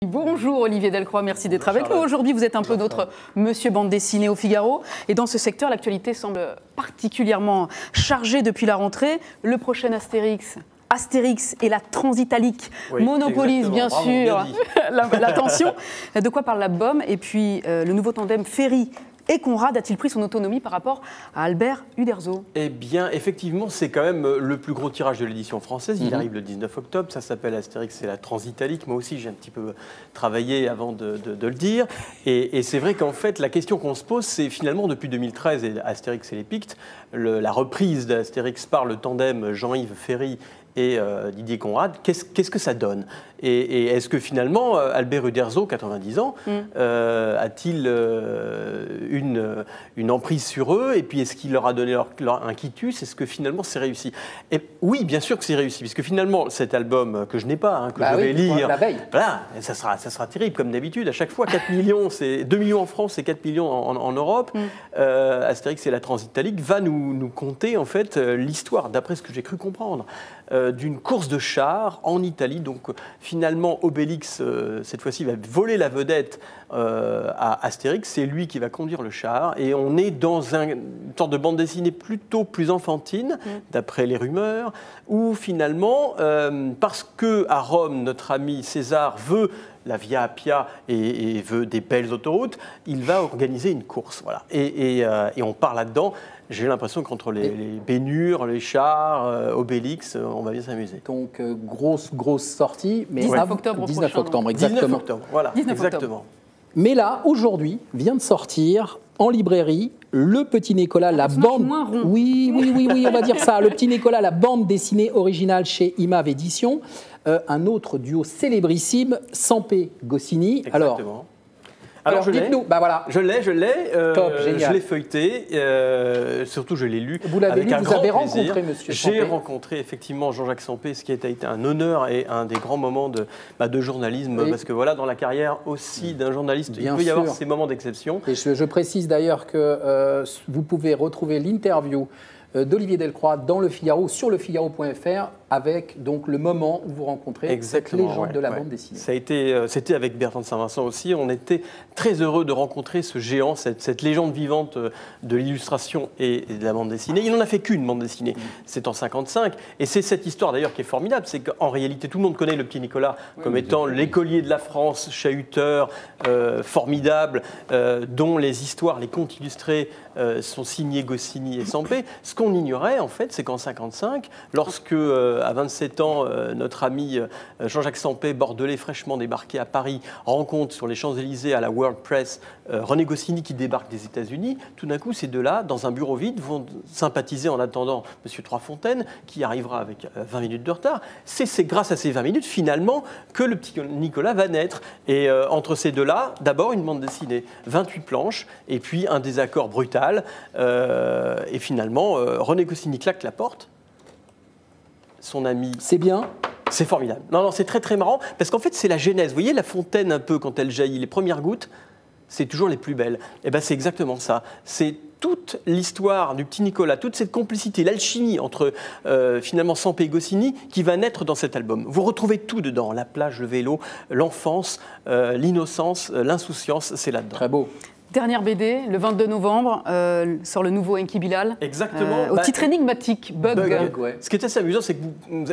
Bonjour Olivier Delcroix, merci d'être avec nous. Aujourd'hui, vous êtes un peu notre monsieur bande dessinée au Figaro. Et dans ce secteur, l'actualité semble particulièrement chargée depuis la rentrée. Le prochain Astérix et la Transitalique monopolise bien sûr l'attention. De quoi parle la BOM? Et puis le nouveau tandem Ferry et Conrad a-t-il pris son autonomie par rapport à Albert Uderzo? Eh bien, effectivement, c'est quand même le plus gros tirage de l'édition française. Il arrive le 19 octobre. Ça s'appelle Astérix et la Transitalique. Moi aussi, j'ai un petit peu travaillé avant de le dire. Et c'est vrai qu'en fait, la question qu'on se pose, c'est finalement depuis 2013 et Astérix et les Pictes, la reprise d'Astérix par le tandem Jean-Yves Ferry et Didier Conrad, qu'est-ce que ça donne? Et est-ce que finalement, Albert Uderzo, 90 ans, a-t-il une emprise sur eux? Et puis, est-ce qu'il leur a donné un quitus? Est-ce que finalement, c'est réussi? Et oui, bien sûr que c'est réussi, puisque finalement, cet album que je n'ai pas, que je vais lire, la veille. Voilà, ça sera terrible, comme d'habitude. À chaque fois, 4 millions, c'est 2 millions en France et 4 millions en Europe. Astérix et la Transitalique va nous conter, en fait, l'histoire, d'après ce que j'ai cru comprendre, d'une course de chars en Italie. Donc finalement, Obélix, cette fois-ci, va voler la vedette à Astérix. C'est lui qui va conduire le char. Et on est dans une sorte de bande dessinée plutôt plus enfantine, d'après les rumeurs, où finalement, parce qu'à Rome, notre ami César veut la Via Appia et veut des belles autoroutes, il va organiser une course. Voilà. Et on part là-dedans. J'ai l'impression qu'entre les bénures, les chars, Obélix, on va bien s'amuser. Donc, grosse sortie. Mais 19 octobre 19 octobre, exactement. 19 octobre, voilà, 19 exactement. octobre. Mais là, aujourd'hui, vient de sortir en librairie Le Petit Nicolas, la bande... moins rond. Oui, on va dire ça. Le Petit Nicolas, la bande dessinée originale chez Imave Éditions. Un autre duo célébrissime, Sampé Goscinny. Exactement. Alors dites-nous, voilà. Je l'ai. Top, génial. Je l'ai feuilleté, surtout je l'ai lu. Vous l'avez lu, vous avez plaisir. rencontré monsieur Sampé. J'ai rencontré effectivement Jean-Jacques Sampé, ce qui a été un honneur et un des grands moments de journalisme, parce que voilà, dans la carrière aussi d'un journaliste, il peut y avoir ces moments d'exception. Et je précise d'ailleurs que vous pouvez retrouver l'interview d'Olivier Delcroix dans Le Figaro, sur lefigaro.fr, avec donc le moment où vous rencontrez cette légende de la bande dessinée. C'était avec Bertrand de Saint-Vincent aussi. On était très heureux de rencontrer ce géant, cette légende vivante de l'illustration et de la bande dessinée. Il n'en a fait qu'une bande dessinée, c'est en 55. Et c'est cette histoire d'ailleurs qui est formidable, c'est qu'en réalité tout le monde connaît le petit Nicolas comme étant l'écolier de la France, chahuteur, formidable, dont les histoires, les contes illustrés sont signés Goscinny et Sampé. Ce qu'on ignorait en fait, c'est qu'en 55, lorsque à 27 ans, notre ami Jean-Jacques Sampé, bordelais fraîchement débarqué à Paris, rencontre sur les Champs-Élysées à la World Press René Goscinny qui débarque des États-Unis. Tout d'un coup, ces deux-là, dans un bureau vide, vont sympathiser en attendant M. Troisfontaine, qui arrivera avec 20 minutes de retard. C'est grâce à ces 20 minutes, finalement, que le petit Nicolas va naître. Et entre ces deux-là, d'abord une bande dessinée, 28 planches, et puis un désaccord brutal. Et finalement, René Goscinny claque la porte. Son ami. C'est bien. C'est formidable. Non, c'est très très marrant parce qu'en fait c'est la genèse. Vous voyez la fontaine un peu quand elle jaillit, les premières gouttes, c'est toujours les plus belles. Et ben c'est exactement ça. C'est toute l'histoire du petit Nicolas, toute cette complicité, l'alchimie entre finalement Sampé et Goscinny qui va naître dans cet album. Vous retrouvez tout dedans, la plage, le vélo, l'enfance, l'innocence, l'insouciance, c'est là-dedans. Très beau. Dernière BD, le 22 novembre, sort le nouveau Enki Bilal. Exactement. Au titre énigmatique, Bug. Ce qui est assez amusant, c'est que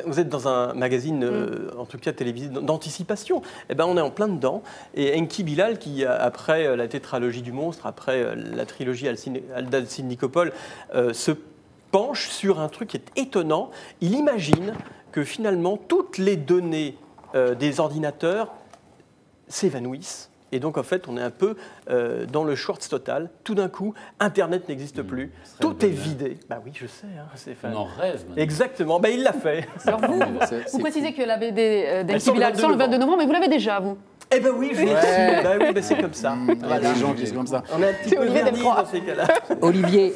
vous êtes dans un magazine, en tout cas télévisé, d'anticipation. Et ben, on est en plein dedans. Et Enki Bilal, qui, après la tétralogie du monstre, après la trilogie Alcide Nicopol, se penche sur un truc qui est étonnant. Il imagine que finalement, toutes les données des ordinateurs s'évanouissent. Et donc, en fait, on est un peu dans le Schwartz total. Tout d'un coup, Internet n'existe plus. Tout est vidé. Bah oui, je sais, hein, Stéphane. On en rêve. Maintenant. Exactement. Bah, il l'a fait. Alors vous précisez que la BD d'Enki Bilal sort le 22 novembre, mais vous l'avez déjà, vous? Eh ben oui, je l'ai reçu. Bah oui, c'est comme ça. Il y a des gens qui sont comme ça. On est un petit peu vernis dans ces cas-là. Olivier,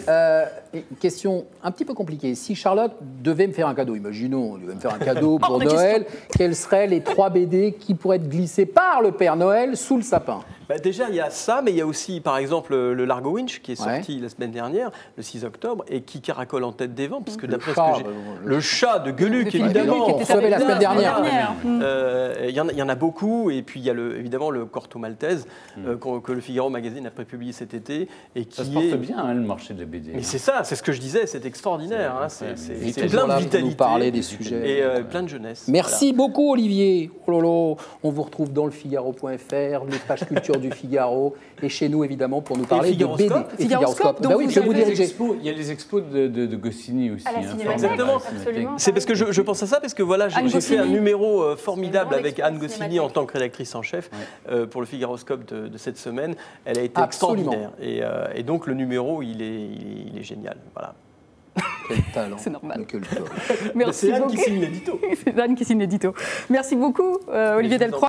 question un petit peu compliquée. Si Charlotte devait me faire un cadeau, imaginons, elle devait me faire un cadeau pour Noël, quelles seraient les 3 BD qui pourraient être glissées par le Père Noël sous le sapin? Déjà, il y a ça, mais il y a aussi, par exemple, le Largo Winch qui est sorti la semaine dernière, le 6 octobre, et qui caracole en tête des ventes, parce que d'après ce que j'ai... Le chat de Gueluc, évidemment. Qui était sauvé la semaine dernière. Il y en a beaucoup, et puis il y a évidemment le Corto Maltese, que le Figaro Magazine a prépublié cet été. Et qui ça se porte bien, le marché de la BD. Mais c'est ça, c'est ce que je disais, c'est extraordinaire. C'est plein de vitalité. Nous parler des sujets. Et plein de jeunesse. Merci beaucoup, Olivier. Oh lolo. On vous retrouve dans le Figaro.fr, les pages culture du Figaro, et chez nous, évidemment, pour nous parler de BD. Et Figaroscope. Oui, que vous dirigez. Il y a les expos de Goscinny aussi. Exactement. C'est parce que je pense à ça, parce que voilà, j'ai fait un numéro formidable avec Anne Goscinny en tant que rédactrice en chef pour le Figaroscope de cette semaine. Elle a été extraordinaire. Et donc, le numéro, il est génial. Voilà. Quel talent. C'est normal. Quel talent. Merci c'est Anne beaucoup. qui signe l'édito. C'est Anne qui signe l'édito. Merci beaucoup, Olivier Delcroix.